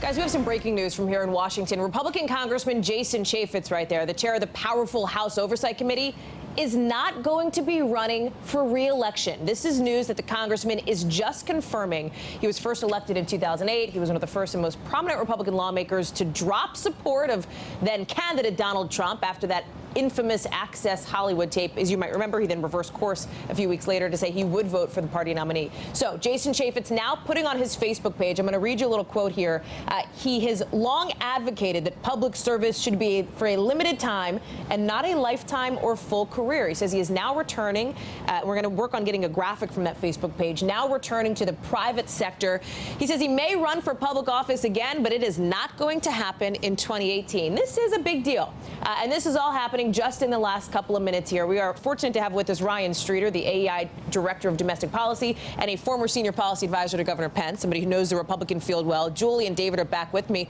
Guys, we have some breaking news from here in Washington. Republican Congressman Jason Chaffetz, right there, the chair of the powerful House Oversight Committee, is not going to be running for re-election. This is news that the congressman is just confirming. He was first elected in 2008. He was one of the first and most prominent Republican lawmakers to drop support of then candidate Donald Trump after that infamous Access Hollywood tape. As you might remember, he then reversed course a few weeks later to say he would vote for the party nominee. So Jason Chaffetz now putting on his Facebook page, I'm going to read you a little quote here. He has long advocated that public service should be for a limited time and not a lifetime or full career. He says he is now returning. We're going to work on getting a graphic from that Facebook page. Now returning to the private sector. He says he may run for public office again, but it is not going to happen in 2018. This is a big deal. And this is all happening just in the last couple of minutes here. We are fortunate to have with us Ryan Streeter, the AEI Director of Domestic Policy and a former senior policy advisor to Governor Pence, somebody who knows the Republican field well. Julie and David are back with me.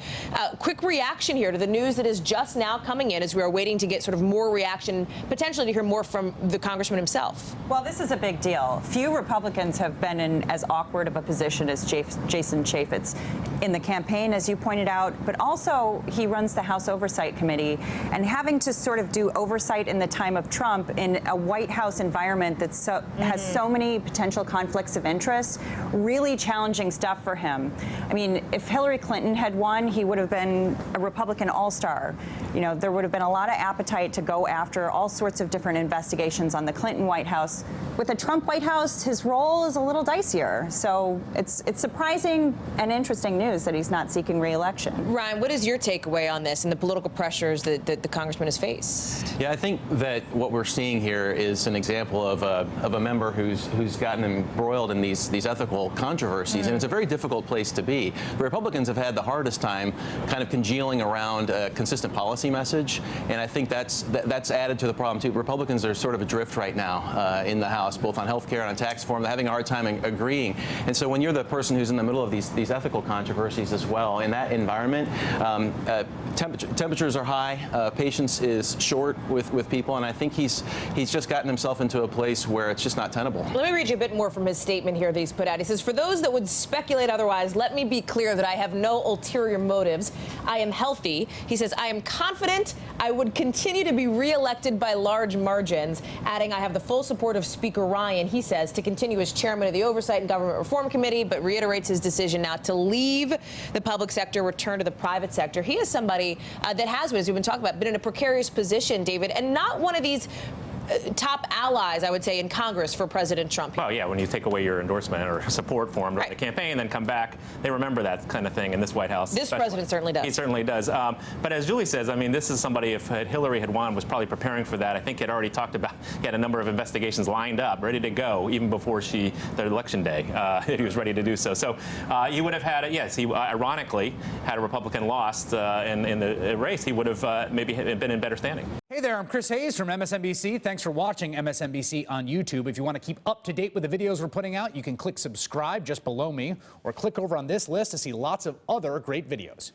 Quick reaction here to the news that is just now coming in as we are waiting to get sort of more reaction, potentially to hear more from the congressman himself. Well, this is a big deal. Few Republicans have been in as awkward of a position as Jason Chaffetz in the campaign, as you pointed out, but also he runs the House Oversight Committee, and having to sort of do oversight in the time of Trump in a White House environment that has so many potential conflicts of interest, really challenging stuff for him. I mean, if Hillary Clinton had won, he would have been a Republican all-star. You know, there would have been a lot of appetite to go after all sorts of different investigations on the Clinton White House. With a Trump White House, his role is a little dicier. So it's surprising and interesting news that he's not seeking re-election. Ryan, what is your takeaway on this and the political pressures that the congressman has faced? Yeah, I think that what we're seeing here is an example of a member who's gotten embroiled in these ethical controversies, and it's a very difficult place to be. The Republicans have had the hardest time kind of congealing around a consistent policy message, and I think that's added to the problem too. Republicans are sort of adrift right now in the House, both on health care and on tax reform. They're having a hard time agreeing, and so when you're the person who's in the middle of these ethical controversies as well, in that environment, temperatures are high, patience is short with people, and I think he's just gotten himself into a place where it's just not tenable. Let me read you a bit more from his statement here that he's put out. He says, "For those that would speculate otherwise, let me be clear that I have no ulterior motives. I am healthy." He says, "I am confident I would continue to be re-elected by large margins," adding, "I have the full support of Speaker Ryan," he says, to continue as chairman of the Oversight and Government Reform Committee, but reiterates his decision now to leave the public sector, return to the private sector. He is somebody that has, as we've been talking about, been in a precarious position, David, and not one of these top allies, I would say, in Congress for President Trump. Well, yeah, when you take away your endorsement or support for him during the campaign, then come back, they remember that kind of thing in this White House. This president certainly does. He certainly does. But as Julie says, I mean, this is somebody, if Hillary had won, was probably preparing for that. I think he had already talked about, he had a number of investigations lined up, ready to go, even before the election day, he was ready to do so. So he would have had, yes, he ironically, had a Republican lost in the race, he would have maybe been in better standing. Hey there, I'm Chris Hayes from MSNBC. Thanks for watching MSNBC on YouTube. If you want to keep up to date with the videos we're putting out, you can click subscribe just below me or click over on this list to see lots of other great videos.